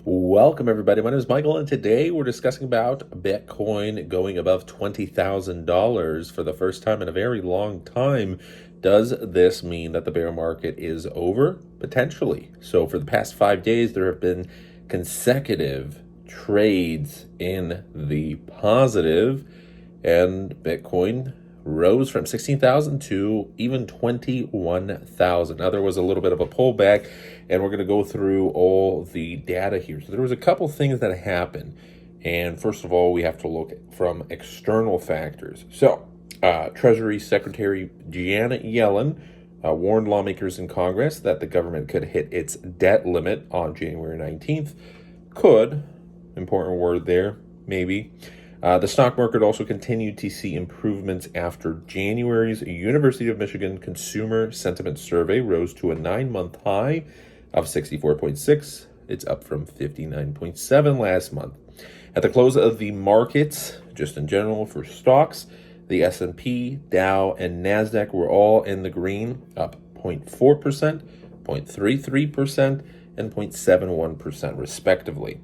Welcome, everybody. My name is Michael, and today we're discussing about Bitcoin going above $20,000 for the first time in a very long time. Does this mean that the bear market is over? Potentially. So for the past 5 days, there have been consecutive trades in the positive, and Bitcoin rose from 16,000 to even 21,000. Now, there was a little bit of a pullback, and we're going to go through all the data here. So there was a couple things that happened. And first of all, we have to look from external factors. So Treasury Secretary Janet Yellen warned lawmakers in Congress that the government could hit its debt limit on January 19th. Could, important word there, maybe. The stock market also continued to see improvements after January's University of Michigan Consumer Sentiment Survey rose to a 9-month high of 64.6. It's up from 59.7 last month. At the close of the markets, just in general for stocks, the S&P, Dow, and NASDAQ were all in the green, up 0.4%, 0.33%, and 0.71% respectively.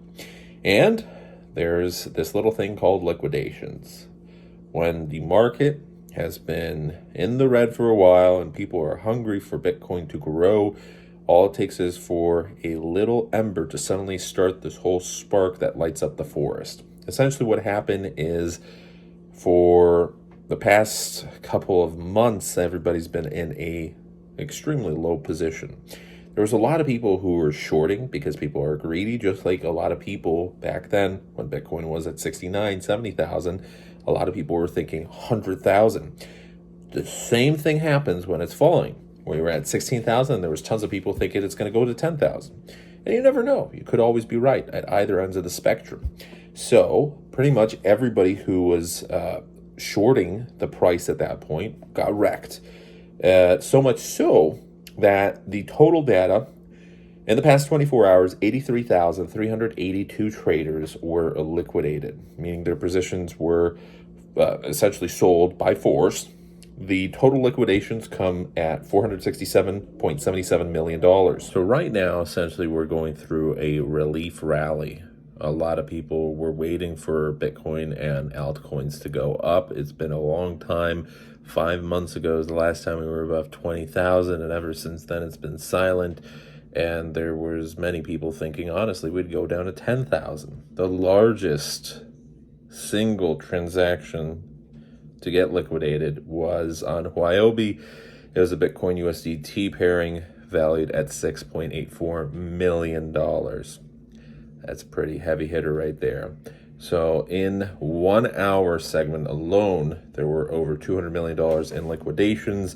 And there's this little thing called liquidations. When the market has been in the red for a while and people are hungry for Bitcoin to grow, all it takes is for a little ember to suddenly start this whole spark that lights up the forest. Essentially what happened is, for the past couple of months, everybody's been in a extremely low position. There was a lot of people who were shorting because people are greedy, just like a lot of people back then when Bitcoin was at 69, 70,000. A lot of people were thinking 100,000. The same thing happens when it's falling. When we were at 16,000, there was tons of people thinking it's going to go to 10,000. And you never know. You could always be right at either ends of the spectrum. So pretty much everybody who was shorting the price at that point got wrecked. So much so that the total data in the past 24 hours, 83,382 traders were liquidated, meaning their positions were essentially sold by force. The total liquidations come at $467.77 million. So right now, essentially, we're going through a relief rally. A lot of people were waiting for Bitcoin and altcoins to go up. It's been a long time. 5 months ago is the last time we were above 20,000, and ever since then it's been silent. And there was many people thinking, honestly, we'd go down to 10,000. The largest single transaction to get liquidated was on Huobi. It was a Bitcoin USDT pairing valued at $6.84 million. That's a pretty heavy hitter right there. So in 1 hour segment alone, there were over $200 million in liquidations.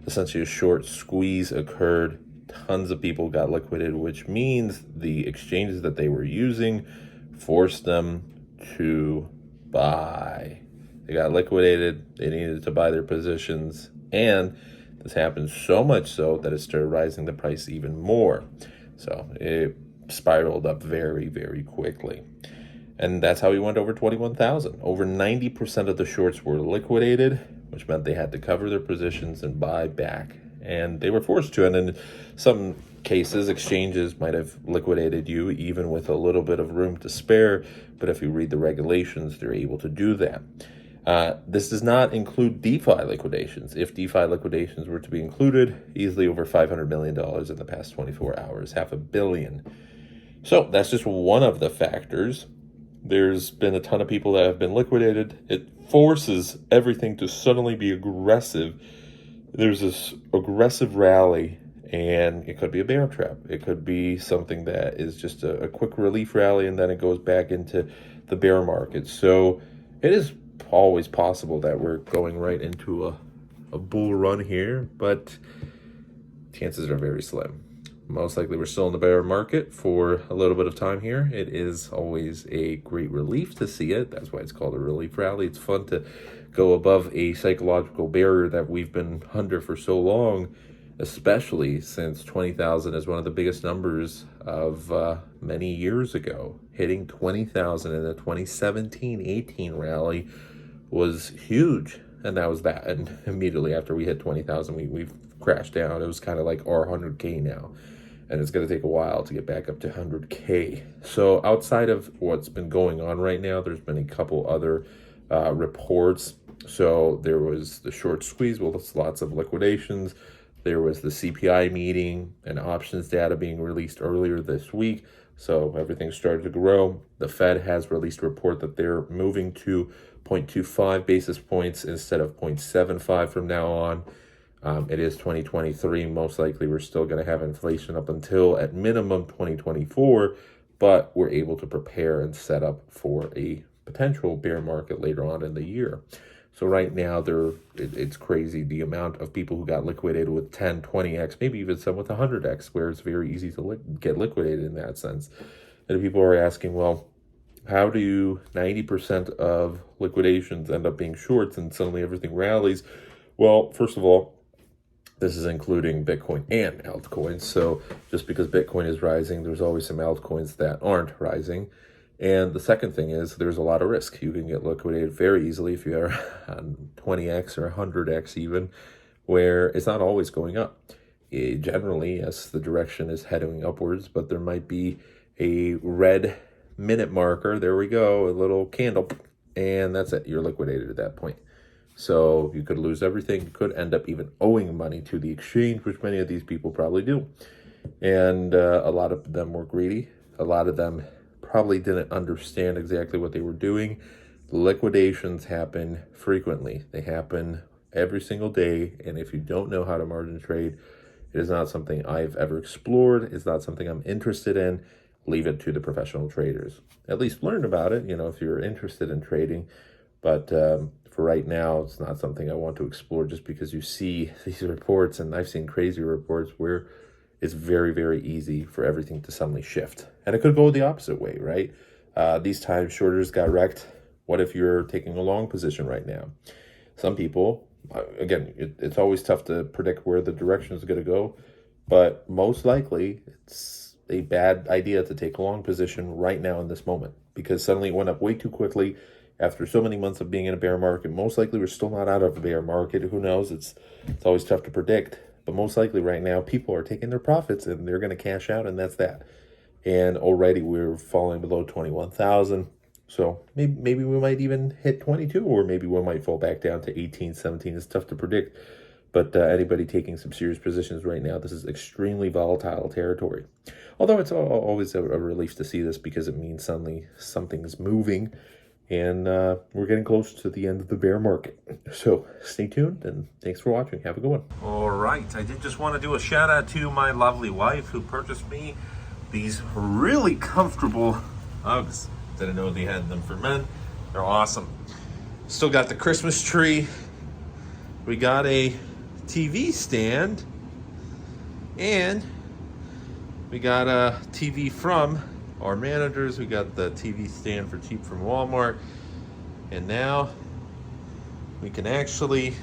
Essentially a short squeeze occurred. Tons of people got liquidated, which means the exchanges that they were using forced them to buy. They got liquidated. They needed to buy their positions. And this happened so much so that it started rising the price even more. So it spiraled up very, very quickly. And that's how we went over 21,000. Over 90% of the shorts were liquidated, which meant they had to cover their positions and buy back. And they were forced to. And in some cases, exchanges might have liquidated you even with a little bit of room to spare. But if you read the regulations, they're able to do that. This does not include DeFi liquidations. If DeFi liquidations were to be included, easily over $500 million in the past 24 hours, $500 million. So that's just one of the factors. There's been a ton of people that have been liquidated. It forces everything to suddenly be aggressive. There's this aggressive rally, and it could be a bear trap. It could be something that is just a quick relief rally, and then it goes back into the bear market. So it is always possible that we're going right into a bull run here, but chances are very slim. Most likely we're still in the bear market for a little bit of time here. It is always a great relief to see it. That's why it's called a relief rally. It's fun to go above a psychological barrier that we've been under for so long, especially since 20,000 is one of the biggest numbers of many years ago. Hitting 20,000 in the 2017-18 rally was huge, and that was that. And immediately after we hit 20,000, we've crashed down. It was kind of like our 100K now. and it's going to take a while to get back up to 100K. So outside of what's been going on right now, there's been a couple other reports. So there was the short squeeze, well, there's lots of liquidations. There was the CPI meeting and options data being released earlier this week. So everything started to grow. The Fed has released a report that they're moving to 0.25 basis points instead of 0.75 from now on. It is 2023. Most likely we're still going to have inflation up until at minimum 2024, but we're able to prepare and set up for a potential bear market later on in the year. So right now it's crazy the amount of people who got liquidated with 10, 20x, maybe even some with 100x, where it's very easy to get liquidated in that sense. And people are asking, well, how do 90% of liquidations end up being shorts and suddenly everything rallies? Well, first of all, this is including Bitcoin and altcoins. So just because Bitcoin is rising, there's always some altcoins that aren't rising. And the second thing is there's a lot of risk. You can get liquidated very easily if you're on 20x or 100x even, where it's not always going up. Generally, yes, the direction is heading upwards, but there might be a red minute marker. There we go, a little candle, and that's it. You're liquidated at that point. So you could lose everything. You could end up even owing money to the exchange, which many of these people probably do. And a lot of them were greedy. A lot of them probably didn't understand exactly what they were doing. Liquidations happen frequently. They happen every single day. And if you don't know how to margin trade, it is not something I've ever explored. It's not something I'm interested in. Leave it to the professional traders. At least learn about it, if you're interested in trading. But for right now, it's not something I want to explore just because you see these reports, and I've seen crazy reports where it's very, very easy for everything to suddenly shift. And it could go the opposite way, right? These times shorters got wrecked. What if you're taking a long position right now? Some people, again, it's always tough to predict where the direction is going to go, but most likely it's a bad idea to take a long position right now in this moment because suddenly it went up way too quickly after so many months of being in a bear market. Most likely we're still not out of a bear market. Who knows? It's always tough to predict. But most likely right now, people are taking their profits and they're going to cash out, and that's that. And already we're falling below 21,000. So maybe we might even hit 22, or maybe we might fall back down to 18, 17. It's tough to predict. But anybody taking some serious positions right now, this is extremely volatile territory. Although it's always a relief to see this because it means suddenly something is moving. And we're getting close to the end of the bear market. So stay tuned and thanks for watching. Have a good one. All right. I did just want to do a shout out to my lovely wife who purchased me these really comfortable Uggs. Didn't know they had them for men. They're awesome. Still got the Christmas tree. We got a TV stand. And we got a TV from our managers. We got the TV stand for cheap from Walmart, and now we can actually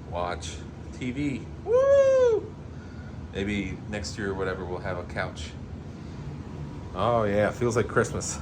watch TV. Woo! Maybe next year or whatever we'll have a couch. Oh yeah, feels like Christmas.